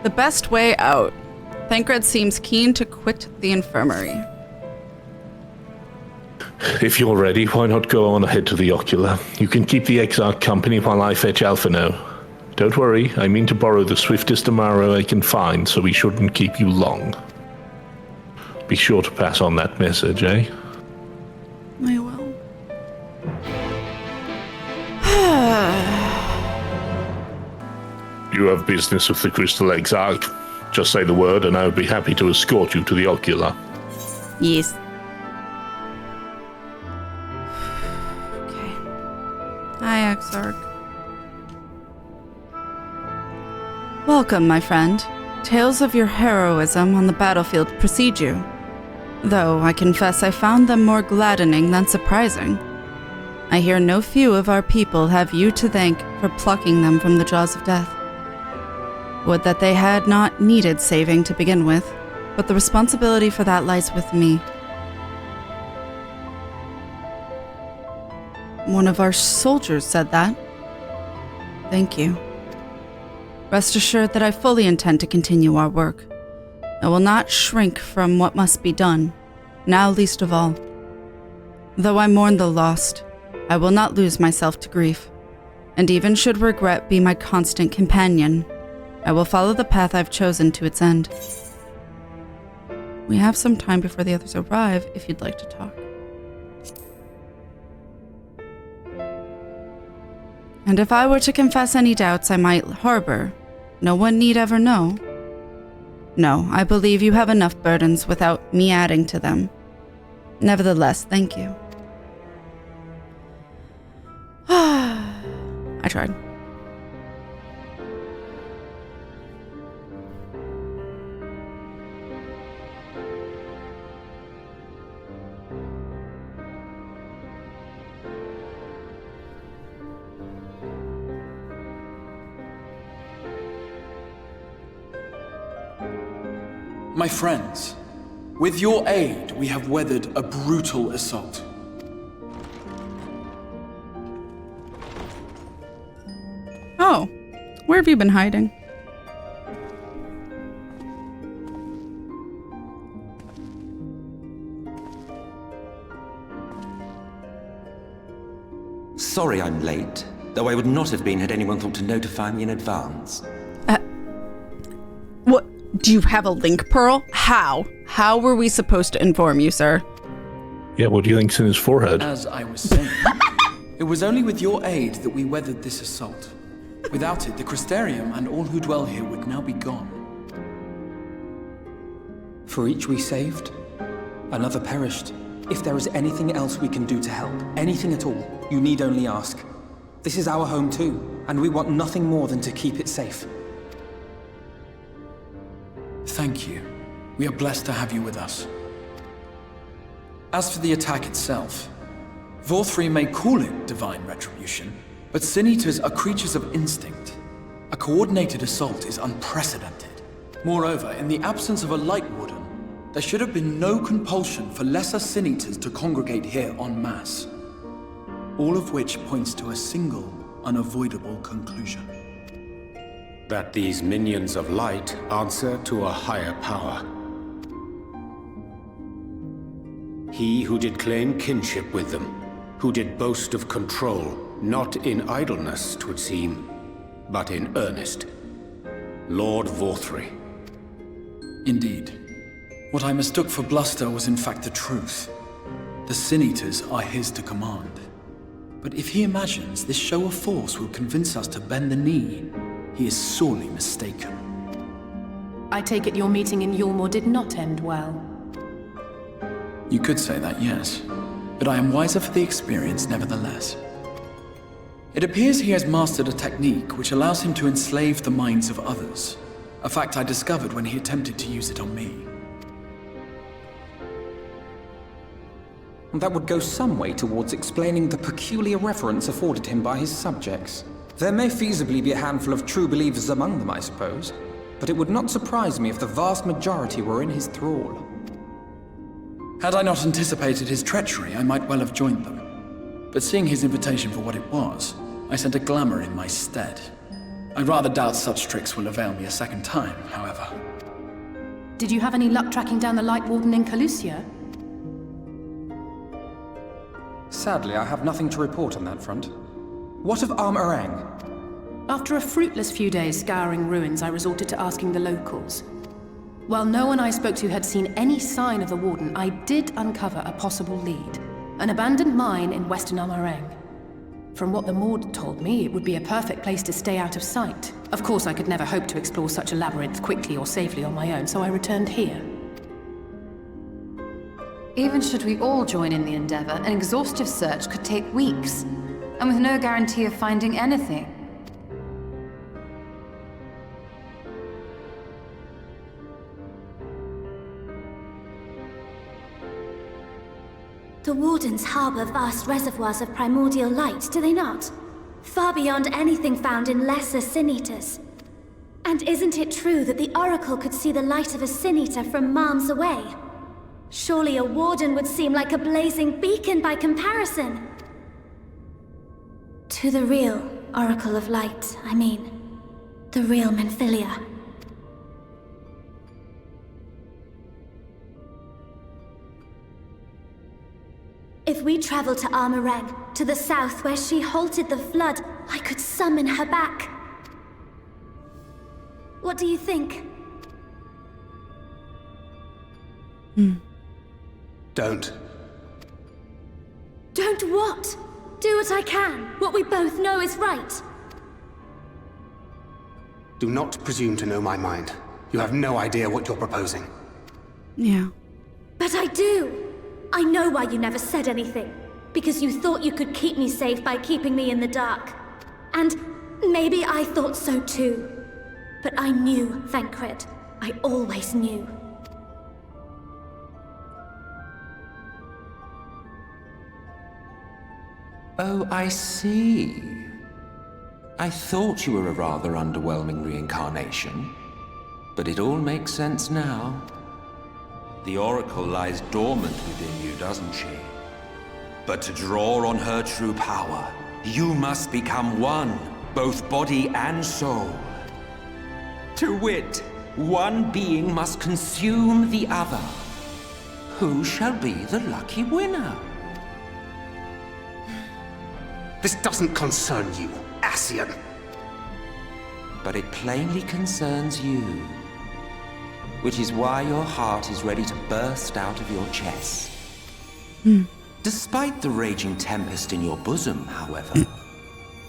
The best way out. Thancred seems keen to quit the infirmary. If you're ready, why not go on ahead to the Ocular? You can keep the Exarch company while I fetch Alphino. Don't worry, I mean to borrow the swiftest Amaro I can find, so we shouldn't keep you long. Be sure to pass on that message, eh? I will. You have business with the Crystal Exarch. Just say the word and I would be happy to escort you to the Ocular. Yes. Okay. Hi, Exarch. Welcome, my friend. Tales of your heroism on the battlefield precede you. Though I confess I found them more gladdening than surprising. I hear no few of our people have you to thank for plucking them from the jaws of death. Would that they had not needed saving to begin with, but the responsibility for that lies with me. One of our soldiers said that. Thank you. Rest assured that I fully intend to continue our work. I will not shrink from what must be done, now least of all. Though I mourn the lost, I will not lose myself to grief, and even should regret be my constant companion, I will follow the path I've chosen to its end. We have some time before the others arrive, if you'd like to talk. And if I were to confess any doubts I might harbor, no one need ever know. No, I believe you have enough burdens without me adding to them. Nevertheless, thank you. I tried. My friends, with your aid, we have weathered a brutal assault. Oh, where have you been hiding? Sorry I'm late, though I would not have been had anyone thought to notify me in advance. What? Do you have a link, Pearl? How? How were we supposed to inform you, sir? Yeah, what do you think's in his forehead? As I was saying, it was only with your aid that we weathered this assault. Without it, the Crystarium and all who dwell here would now be gone. For each we saved, another perished. If there is anything else we can do to help, anything at all, you need only ask. This is our home too, and we want nothing more than to keep it safe. Thank you. We are blessed to have you with us. As for the attack itself, Vorthri may call it divine retribution, but Sin Eaters are creatures of instinct. A coordinated assault is unprecedented. Moreover, in the absence of a Light Warden, there should have been no compulsion for lesser Sin Eaters to congregate here en masse. All of which points to a single, unavoidable conclusion. That these minions of light answer to a higher power. He who did claim kinship with them, who did boast of control, not in idleness, 'twould seem, but in earnest. Lord Vorthri. Indeed. What I mistook for bluster was in fact the truth. The Sin Eaters are his to command. But if he imagines this show of force will convince us to bend the knee, he is sorely mistaken. I take it your meeting in Yulmore did not end well. You could say that, yes. But I am wiser for the experience nevertheless. It appears he has mastered a technique which allows him to enslave the minds of others. A fact I discovered when he attempted to use it on me. That would go some way towards explaining the peculiar reverence afforded him by his subjects. There may feasibly be a handful of true believers among them, I suppose, but it would not surprise me if the vast majority were in his thrall. Had I not anticipated his treachery, I might well have joined them. But seeing his invitation for what it was, I sent a glamour in my stead. I rather doubt such tricks will avail me a second time, however. Did you have any luck tracking down the Light Warden in Calusia? Sadly, I have nothing to report on that front. What of Amh Araeng? After a fruitless few days scouring ruins, I resorted to asking the locals. While no one I spoke to had seen any sign of the Warden, I did uncover a possible lead. An abandoned mine in western Amh Araeng. From what the Mord told me, it would be a perfect place to stay out of sight. Of course, I could never hope to explore such a labyrinth quickly or safely on my own, so I returned here. Even should we all join in the endeavor, an exhaustive search could take weeks, and with no guarantee of finding anything. The Wardens harbor vast reservoirs of primordial light, do they not? Far beyond anything found in lesser Sin-Eaters. And isn't it true that the Oracle could see the light of a Sin-Eater from miles away? Surely a Warden would seem like a blazing beacon by comparison. To the real Oracle of Light, I mean. The real Minfilia. If we travel to Amh Araeng, to the south where she halted the flood, I could summon her back. What do you think? Don't. Don't what? Do what I can. What we both know is right. Do not presume to know my mind. You have no idea what you're proposing. Yeah. But I do. I know why you never said anything. Because you thought you could keep me safe by keeping me in the dark. And maybe I thought so too. But I knew, Thancred. I always knew. Oh, I see. I thought you were a rather underwhelming reincarnation. But it all makes sense now. The Oracle lies dormant within you, doesn't she? But to draw on her true power, you must become one, both body and soul. To wit, one being must consume the other. Who shall be the lucky winner? This doesn't concern you, Ascian. But it plainly concerns you. Which is why your heart is ready to burst out of your chest. Despite the raging tempest in your bosom, however,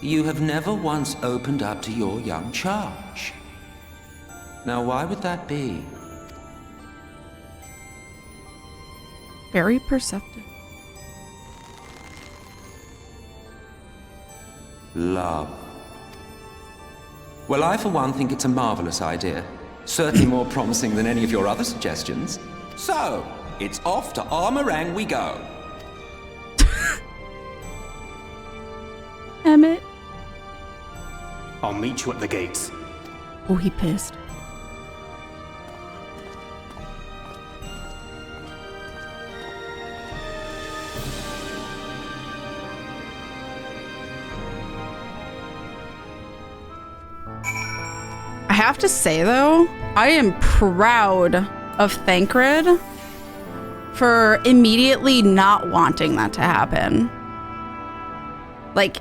you have never once opened up to your young charge. Now, why would that be? Very perceptive. Love. Well, I for one think it's a marvelous idea. Certainly more promising than any of your other suggestions. So, it's off to Amh Araeng we go. Emmett. I'll meet you at the gates. Oh, he pissed. I have to say, though, I am proud of Thancred for immediately not wanting that to happen. Like,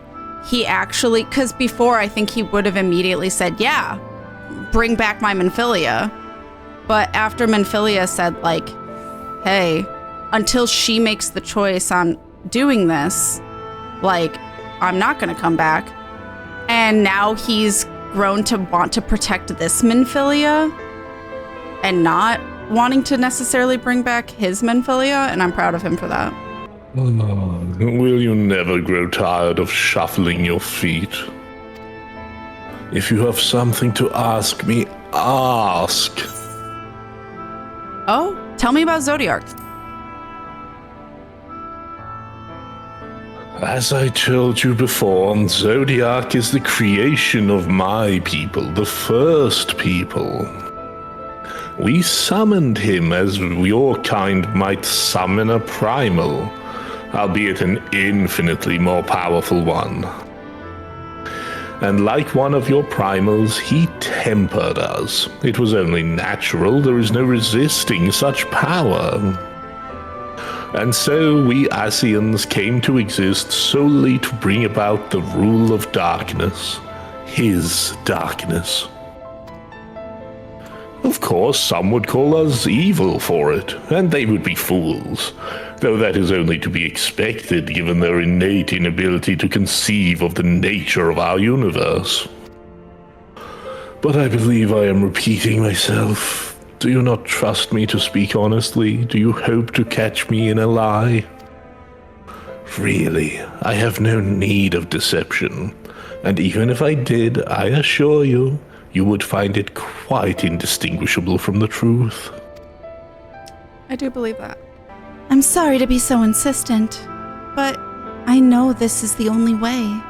he actually, because before I think he would have immediately said, yeah, bring back my Minfilia. But after Minfilia said, like, hey, until she makes the choice on doing this, like, I'm not going to come back. And now he's grown to want to protect this Minfilia and not wanting to necessarily bring back his Minfilia, and I'm proud of him for that. Will you never grow tired of shuffling your feet? If you have something to ask me, ask. Oh, tell me about Zodiark. As I told you before, Zodiark is the creation of my people, the first people. We summoned him as your kind might summon a primal, albeit an infinitely more powerful one. And like one of your primals, he tempered us. It was only natural, there is no resisting such power. And so we Ascians came to exist solely to bring about the rule of darkness. His darkness. Of course, some would call us evil for it, and they would be fools, though that is only to be expected given their innate inability to conceive of the nature of our universe. But I believe I am repeating myself. Do you not trust me to speak honestly? Do you hope to catch me in a lie? Really, I have no need of deception, and even if I did, I assure you, you would find it quite indistinguishable from the truth. I do believe that. I'm sorry to be so insistent, but I know this is the only way.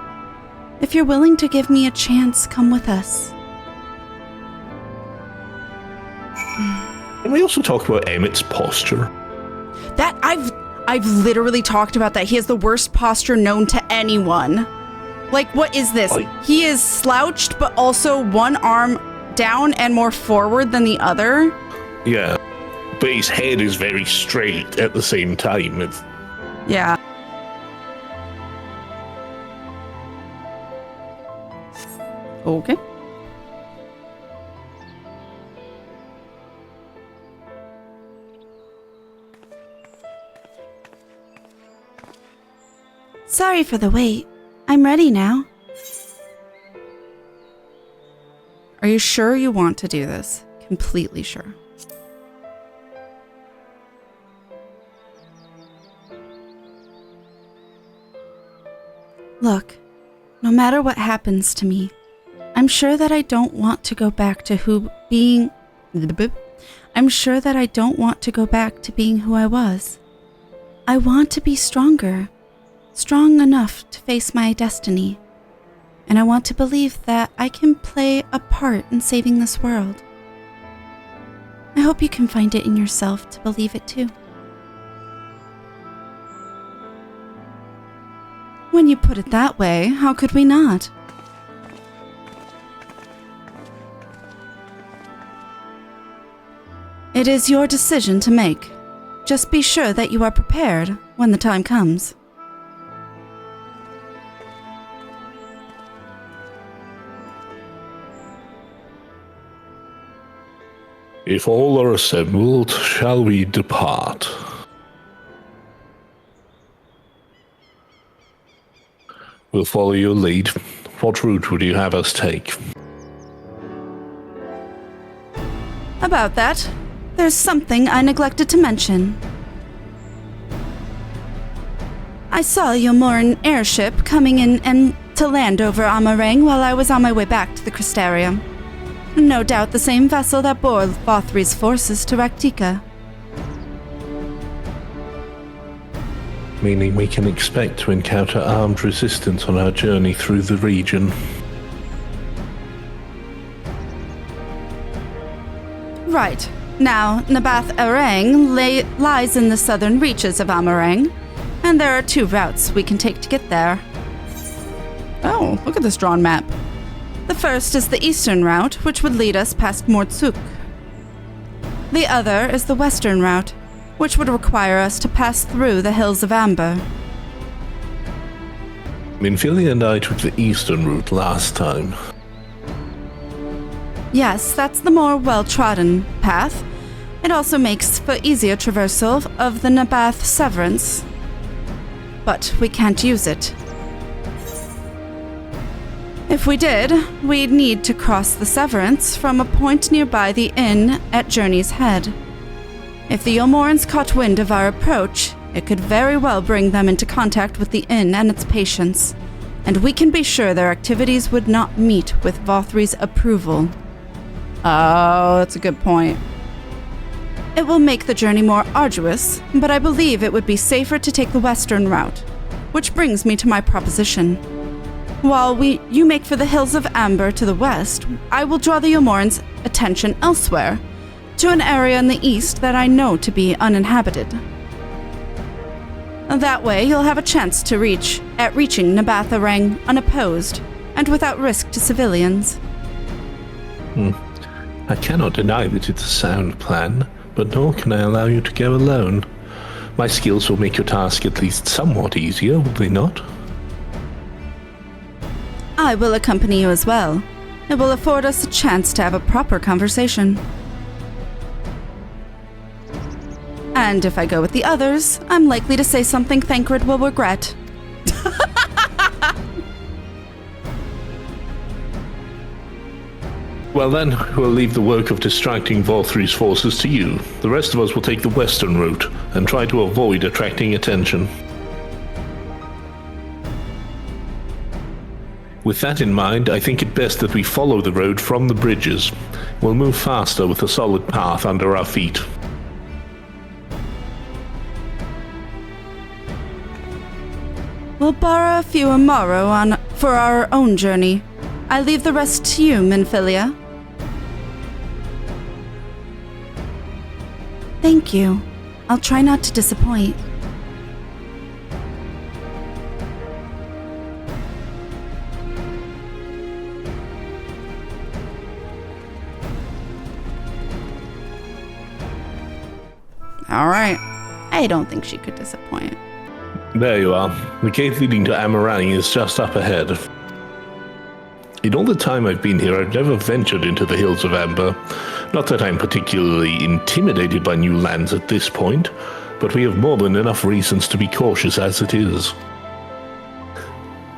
If you're willing to give me a chance, come with us. Can we also talk about Emmett's posture? That I've literally talked about that. He has the worst posture known to anyone. Like, what is this? He is slouched, but also one arm down and more forward than the other. Yeah, but his head is very straight at the same time. Yeah. Okay. Sorry for the wait. I'm ready now. Are you sure you want to do this? Completely sure. Look, no matter what happens to me, I'm sure that I don't want to go back to being who I was. I want to be stronger. Strong enough to face my destiny, and I want to believe that I can play a part in saving this world. I hope you can find it in yourself to believe it too. When you put it that way, how could we not? It is your decision to make. Just be sure that you are prepared when the time comes. If all are assembled, shall we depart? We'll follow your lead. What route would you have us take? About that, there's something I neglected to mention. I saw your Moran airship coming in and to land over Amh Araeng while I was on my way back to the Crystarium. No doubt the same vessel that bore Vothri's forces to Raktika. Meaning we can expect to encounter armed resistance on our journey through the region. Right. Now, Amh Araeng lies in the southern reaches of Amh Araeng, and there are 2 routes we can take to get there. Oh, look at this drawn map. The first is the eastern route, which would lead us past Mortsuk. The other is the western route, which would require us to pass through the Hills of Amber. Minfilia and I took the eastern route last time. Yes, that's the more well-trodden path. It also makes for easier traversal of the Nabath Severance. But we can't use it. If we did, we'd need to cross the Severance from a point nearby the inn at Journey's Head. If the Yomorans caught wind of our approach, it could very well bring them into contact with the inn and its patients, and we can be sure their activities would not meet with Vothri's approval. Oh, that's a good point. It will make the journey more arduous, but I believe it would be safer to take the western route, which brings me to my proposition. While you make for the Hills of Amber to the west, I will draw the Yomorans' attention elsewhere, to an area in the east that I know to be uninhabited. That way, you'll have a chance to reaching Amh Araeng unopposed, and without risk to civilians. I cannot deny that it's a sound plan, but nor can I allow you to go alone. My skills will make your task at least somewhat easier, will they not? I will accompany you as well. It will afford us a chance to have a proper conversation. And if I go with the others, I'm likely to say something Thancred will regret. Well then, we'll leave the work of distracting Volthry's forces to you. The rest of us will take the western route and try to avoid attracting attention. With that in mind, I think it best that we follow the road from the bridges. We'll move faster with a solid path under our feet. We'll borrow a few Amaro for our own journey. I leave the rest to you, Minfilia. Thank you. I'll try not to disappoint. All right. I don't think she could disappoint. There you are. The gate leading to Amh Araeng is just up ahead. In all the time I've been here, I've never ventured into the Hills of Amber. Not that I'm particularly intimidated by new lands at this point, but we have more than enough reasons to be cautious as it is.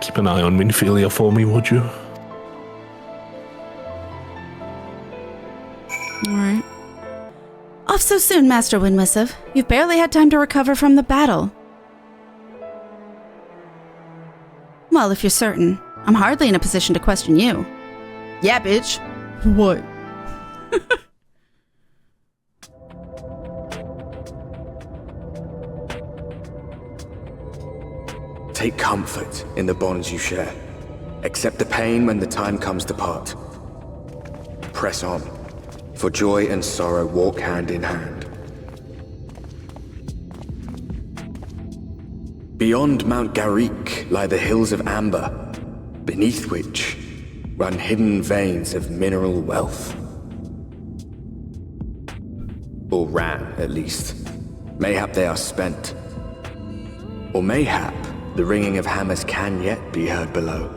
Keep an eye on Minfilia for me, would you? Alright. Off so soon, Master Windmissive. You've barely had time to recover from the battle. Well, if you're certain, I'm hardly in a position to question you. Yeah, bitch. What? Take comfort in the bonds you share. Accept the pain when the time comes to part. Press on, for joy and sorrow walk hand in hand. Beyond Mount Garrick lie the Hills of Amber, beneath which run hidden veins of mineral wealth. Or ran, at least. Mayhap they are spent. Or mayhap the ringing of hammers can yet be heard below.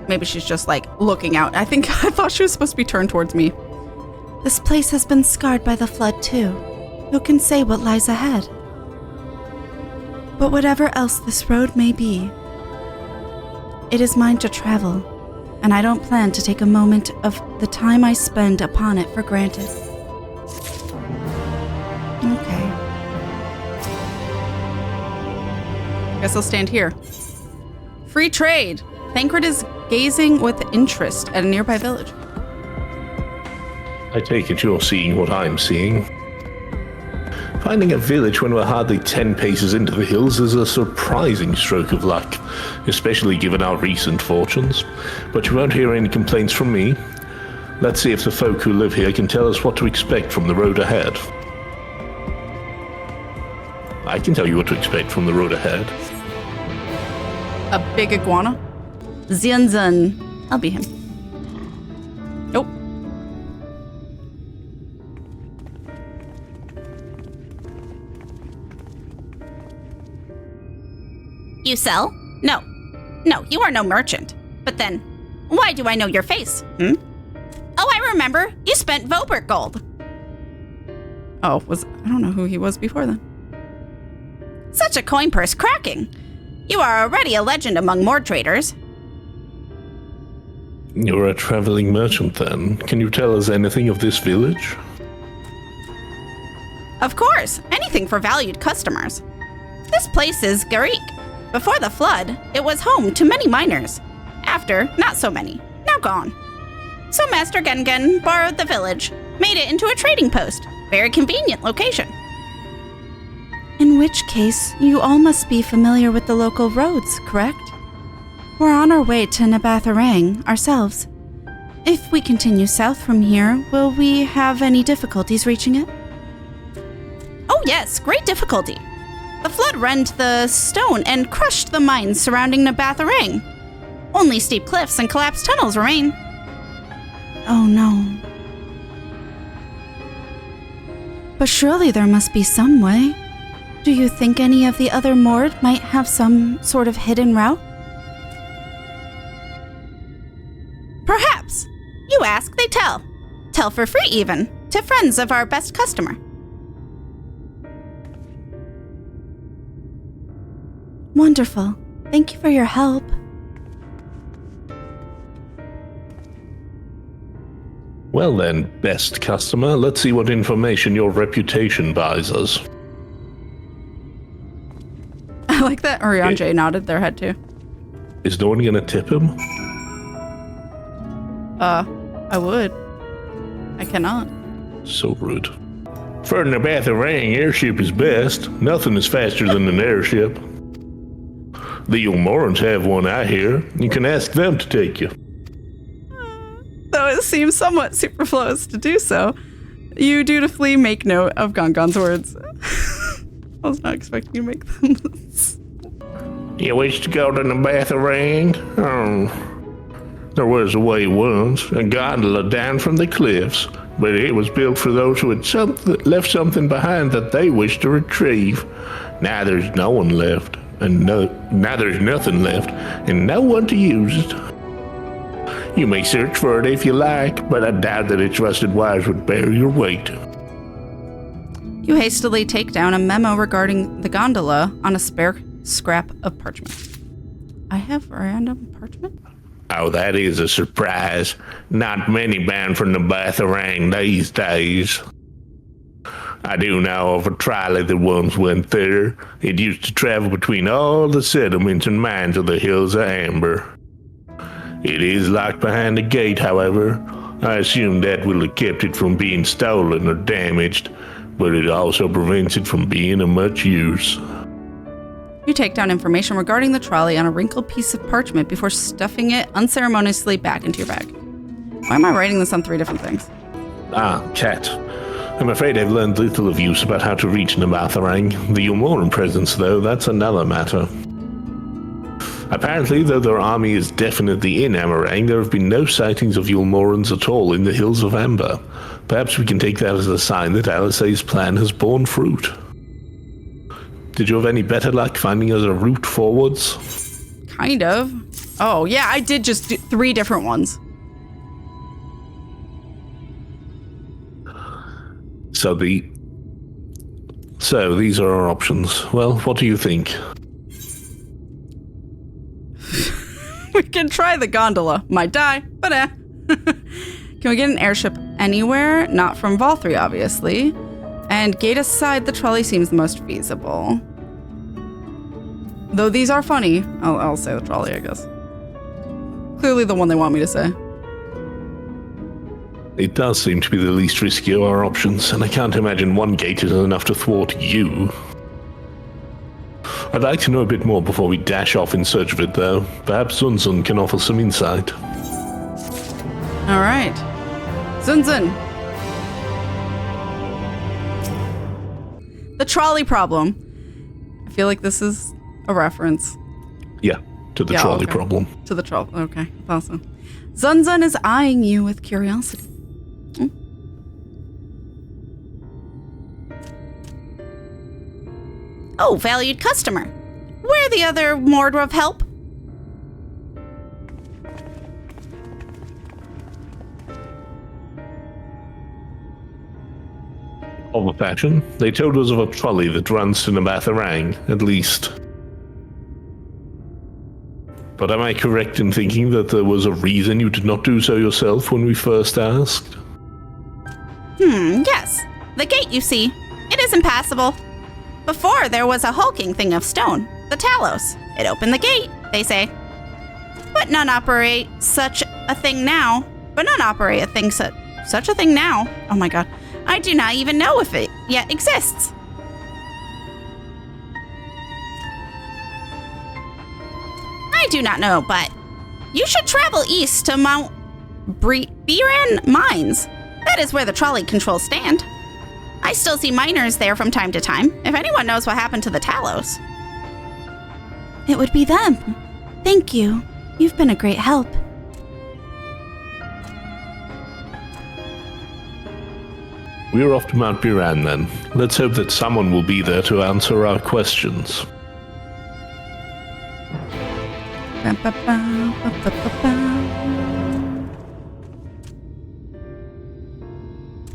Maybe she's just like looking out. I thought she was supposed to be turned towards me. This place has been scarred by the flood too. Who can say what lies ahead? But whatever else this road may be, it is mine to travel, and I don't plan to take a moment of the time I spend upon it for granted. Okay. Guess I'll stand here. Free trade! Thancred is gazing with interest at a nearby village. I take it you're seeing what I'm seeing. Finding a village when we're hardly 10 paces into the hills is a surprising stroke of luck, especially given our recent fortunes. But you won't hear any complaints from me. Let's see if the folk who live here can tell us what to expect from the road ahead. I can tell you what to expect from the road ahead. A big iguana? Xianzhen. I'll be him. Nope. You sell? No. No, you are no merchant. But then, why do I know your face? Oh, I remember. You spent Vobert gold. Oh, I don't know who he was before then. Such a coin purse cracking. You are already a legend among more traders. You're a traveling merchant then. Can you tell us anything of this village? Of course, anything for valued customers. This place is Garrick. Before the flood, it was home to many miners. After, not so many. Now gone. So Master Gengen borrowed the village, made it into a trading post, Very convenient location. In which case, you all must be familiar with the local roads, correct? We're on our way to Amh Araeng ourselves. If we continue south from here, will we have any difficulties reaching it? Oh yes, great difficulty. The flood rent the stone and crushed the mines surrounding Amh Araeng. Only steep cliffs and collapsed tunnels remain. Oh no. But surely there must be some way. Do you think any of the other Mord might have some sort of hidden route? Perhaps. You ask, they tell. Tell for free even, to friends of our best customer. Wonderful. Thank you for your help. Well then, best customer, let's see what information your reputation buys us. I like that Oriange nodded their head too. Is no one gonna tip him? I would. I cannot. So rude. For an Amh Araeng, airship is best. Nothing is faster than an airship. The Ulmorans have one, I hear. You can ask them to take you. Though it seems somewhat superfluous to do so, you dutifully make note of Gongon's words. I was not expecting you to make them. You wish to go to Amh Araeng? Oh. There was a way once, a gondola down from the cliffs, but it was built for those who had left something behind that they wished to retrieve. Now there's no one left, and now there's nothing left, and no one to use it. You may search for it if you like, but I doubt that its rusted wires would bear your weight. You hastily take down a memo regarding the gondola on a spare scrap of parchment. I have random parchment? Oh, that is a surprise. Not many bound from Amh Araeng these days. I do know of a trolley that once went there. It used to travel between all the settlements and mines of the Hills of Amber. It is locked behind the gate, however. I assume that will have kept it from being stolen or damaged, but it also prevents it from being of much use. You take down information regarding the trolley on a wrinkled piece of parchment before stuffing it unceremoniously back into your bag. Why am I writing this on 3 different things? Cat. I'm afraid I've learned little of use about how to reach Amh Araeng. The Ulmoran presence, though, that's another matter. Apparently, though their army is definitely in Amh Araeng, there have been no sightings of Ulmorans at all in the Hills of Amber. Perhaps we can take that as a sign that Alisaie's plan has borne fruit. Did you have any better luck finding us a route forwards? Kind of. Oh, yeah, I did just do 3 different ones. So these are our options. Well, what do you think? We can try the gondola. Might die, but Can we get an airship anywhere? Not from Valthree, obviously. And gate aside, the trolley seems the most feasible. Though these are funny. I'll say the trolley, I guess. Clearly the one they want me to say. It does seem to be the least risky of our options, and I can't imagine one gate is enough to thwart you. I'd like to know a bit more before we dash off in search of it, though. Perhaps Zunzun can offer some insight. All right. Zunzun. The trolley problem. I feel like this is a reference. Yeah, to the trolley problem. To the trolley. Okay, awesome. Zunzun is eyeing you with curiosity. Oh, valued customer. Where the other Mordrov help? Of a fashion, they told us of a trolley that runs to Amh Araeng, at least. But am I correct in thinking that there was a reason you did not do so yourself when we first asked? Yes. The gate, you see. It is impassable. Before, there was a hulking thing of stone, the Talos. It opened the gate, they say. But none operate such a thing now. Such a thing now. Oh my god. I do not even know if it yet exists. I do not know, but you should travel east to Mount Biran Mines. That is where the trolley controls stand. I still see miners there from time to time, if anyone knows what happened to the Talos. It would be them. Thank you. You've been a great help. We're off to Mount Biran then. Let's hope that someone will be there to answer our questions.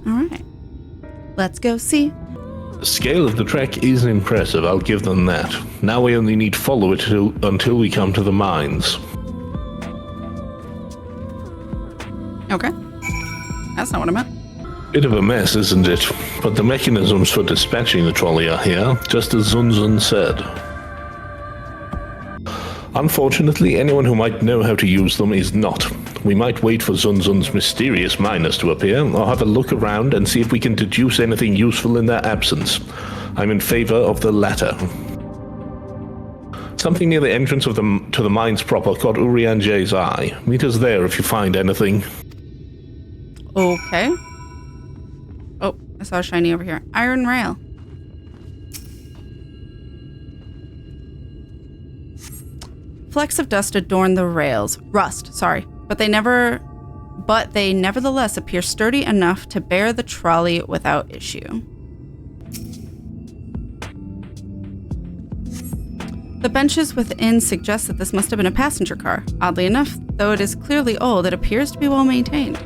Alright. Let's go see. The scale of the trek is impressive, I'll give them that. Now we only need to follow it until we come to the mines. Okay. That's not what I meant. Bit of a mess, isn't it? But the mechanisms for dispatching the trolley are here, just as Zunzun said. Unfortunately, anyone who might know how to use them is not. We might wait for Zunzun's mysterious miners to appear, or have a look around and see if we can deduce anything useful in their absence. I'm in favor of the latter. Something near the entrance of to the mines proper caught Urianje's eye. Meet us there if you find anything. Okay. Oh, I saw a shiny over here. Iron rail. Flecks of dust adorn the rails. Rust, sorry. But they nevertheless appear sturdy enough to bear the trolley without issue. The benches within suggest that this must have been a passenger car. Oddly enough, though it is clearly old, it appears to be well maintained.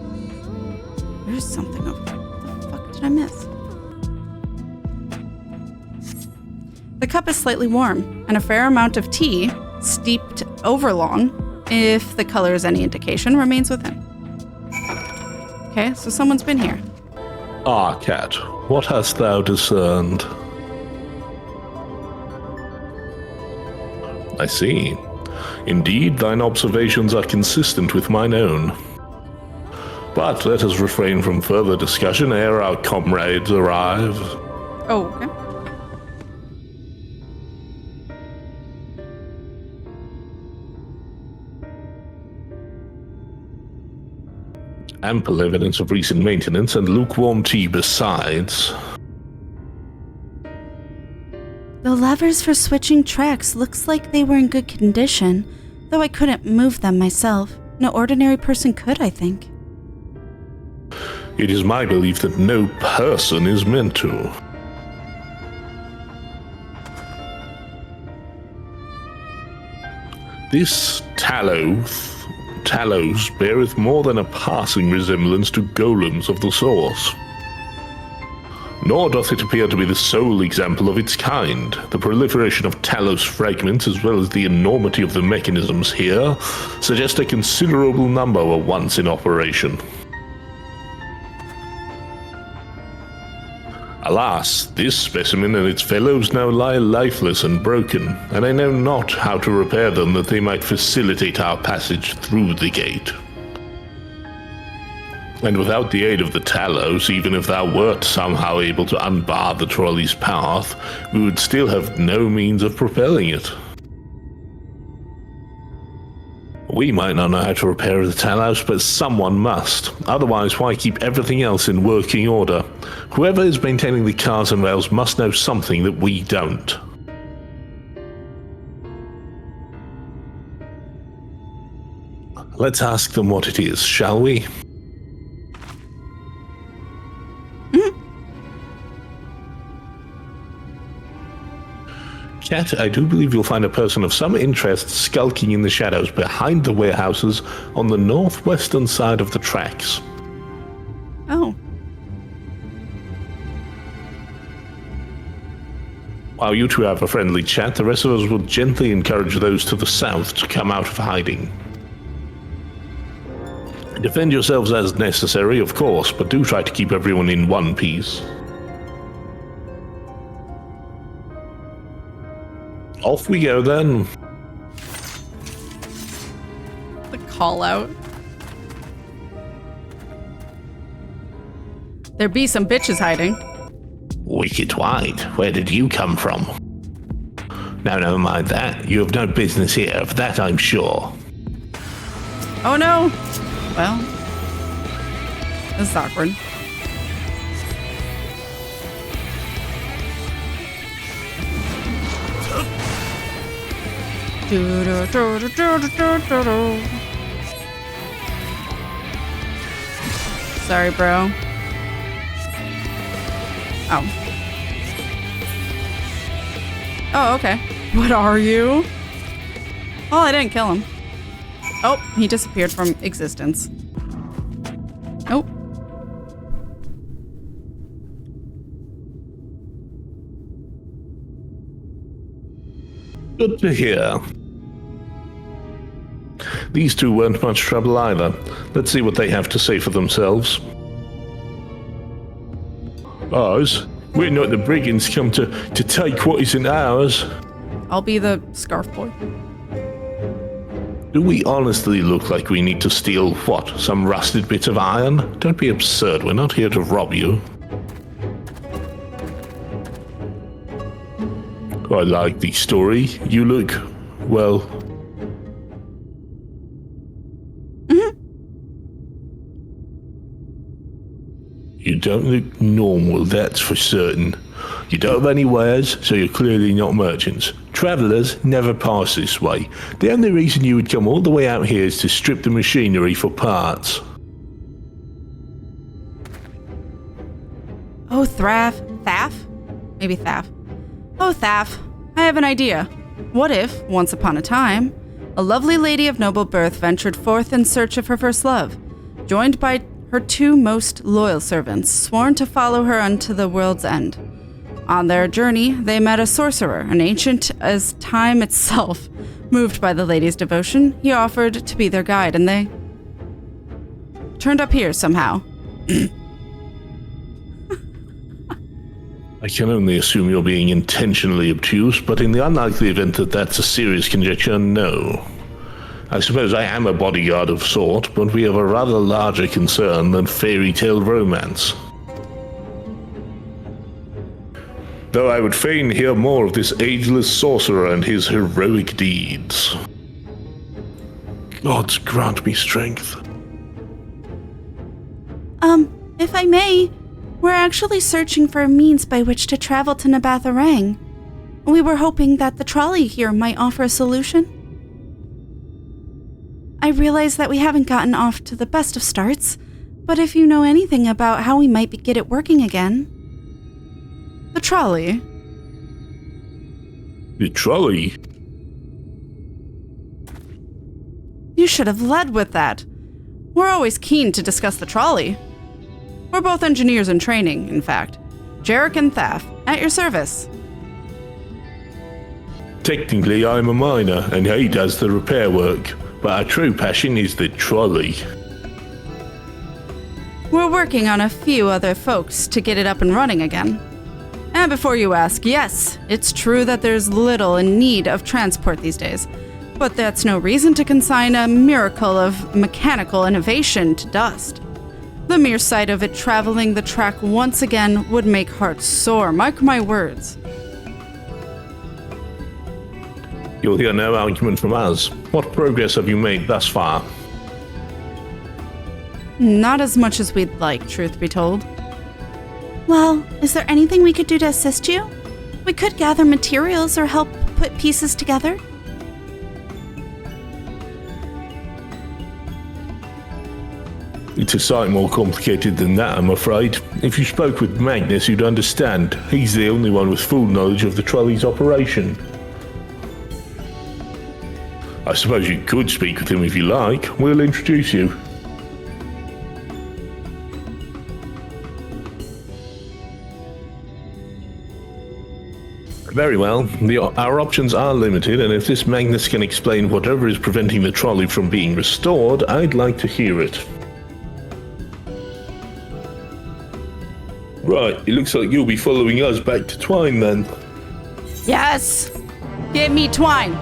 There's something over there. What the fuck did I miss? The cup is slightly warm, and a fair amount of tea, steeped overlong, if the color is any indication, remains within. Okay, so someone's been here. Ah, Cat, what hast thou discerned? I see. Indeed, thine observations are consistent with mine own. But let us refrain from further discussion ere our comrades arrive. Oh, okay. Ample evidence of recent maintenance and lukewarm tea besides. The levers for switching tracks looks like they were in good condition, though I couldn't move them myself. No ordinary person could, I think. It is my belief that no person is meant to. This Talos beareth more than a passing resemblance to golems of the source. Nor doth it appear to be the sole example of its kind. The proliferation of Talos fragments, as well as the enormity of the mechanisms here, suggest a considerable number were once in operation. Alas, this specimen and its fellows now lie lifeless and broken, and I know not how to repair them that they might facilitate our passage through the gate. And without the aid of the Talos, even if thou wert somehow able to unbar the trolley's path, we would still have no means of propelling it. We might not know how to repair the Talos, but someone must. Otherwise, why keep everything else in working order? Whoever is maintaining the cars and rails must know something that we don't. Let's ask them what it is, shall we? Cat, I do believe you'll find a person of some interest skulking in the shadows behind the warehouses on the northwestern side of the tracks. Oh. While you two have a friendly chat, the rest of us will gently encourage those to the south to come out of hiding. Defend yourselves as necessary, of course, but do try to keep everyone in one piece. Off we go then. The call out. There be some bitches hiding. Wicked White, where did you come from? No, never mind that. You have no business here, of that I'm sure. Oh no! Well, this is awkward. Sorry, bro. Oh. Oh, okay. What are you? Oh, I didn't kill him. Oh, he disappeared from existence. Nope. Good to hear. These two weren't much trouble either. Let's see what they have to say for themselves. Ours? We're not the brigands come to take what isn't ours. I'll be the scarf boy. Do we honestly look like we need to steal, what, some rusted bit of iron? Don't be absurd, we're not here to rob you. I like the story. You look, well... You don't look normal, that's for certain. You don't have any wares, so you're clearly not merchants. Travelers never pass this way. The only reason you would come all the way out here is to strip the machinery for parts. Oh, Thraff. Maybe Thaff. Oh, Thaff, I have an idea. What if, once upon a time, a lovely lady of noble birth ventured forth in search of her first love, joined by her two most loyal servants, sworn to follow her unto the world's end. On their journey, they met a sorcerer, an ancient as time itself. Moved by the lady's devotion, he offered to be their guide, and they turned up here somehow. I can only assume you're being intentionally obtuse, but in the unlikely event that that's a serious conjecture, no. I suppose I am a bodyguard of sort, but we have a rather larger concern than fairy tale romance. Though I would fain hear more of this ageless sorcerer and his heroic deeds. Gods grant me strength. If I may, we're actually searching for a means by which to travel to Amh Araeng. We were hoping that the trolley here might offer a solution. I realize that we haven't gotten off to the best of starts, but if you know anything about how we might get it working again... The trolley? The trolley? You should have led with that. We're always keen to discuss the trolley. We're both engineers in training, in fact. Jarek and Thaff, at your service. Technically, I'm a miner, and he does the repair work. But our true passion is the trolley. We're working on a few other folks to get it up and running again. And before you ask, yes, it's true that there's little in need of transport these days. But that's no reason to consign a miracle of mechanical innovation to dust. The mere sight of it traveling the track once again would make hearts sore, mark my words. You'll hear no argument from us. What progress have you made thus far? Not as much as we'd like, truth be told. Well, is there anything we could do to assist you? We could gather materials or help put pieces together. It's a sight more complicated than that, I'm afraid. If you spoke with Magnus, you'd understand. He's the only one with full knowledge of the trolley's operation. I suppose you could speak with him if you like. We'll introduce you. Very well. Our options are limited, and if this Magnus can explain whatever is preventing the trolley from being restored, I'd like to hear it. Right, it looks like you'll be following us back to Twine then. Yes! Give me Twine!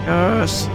Yes.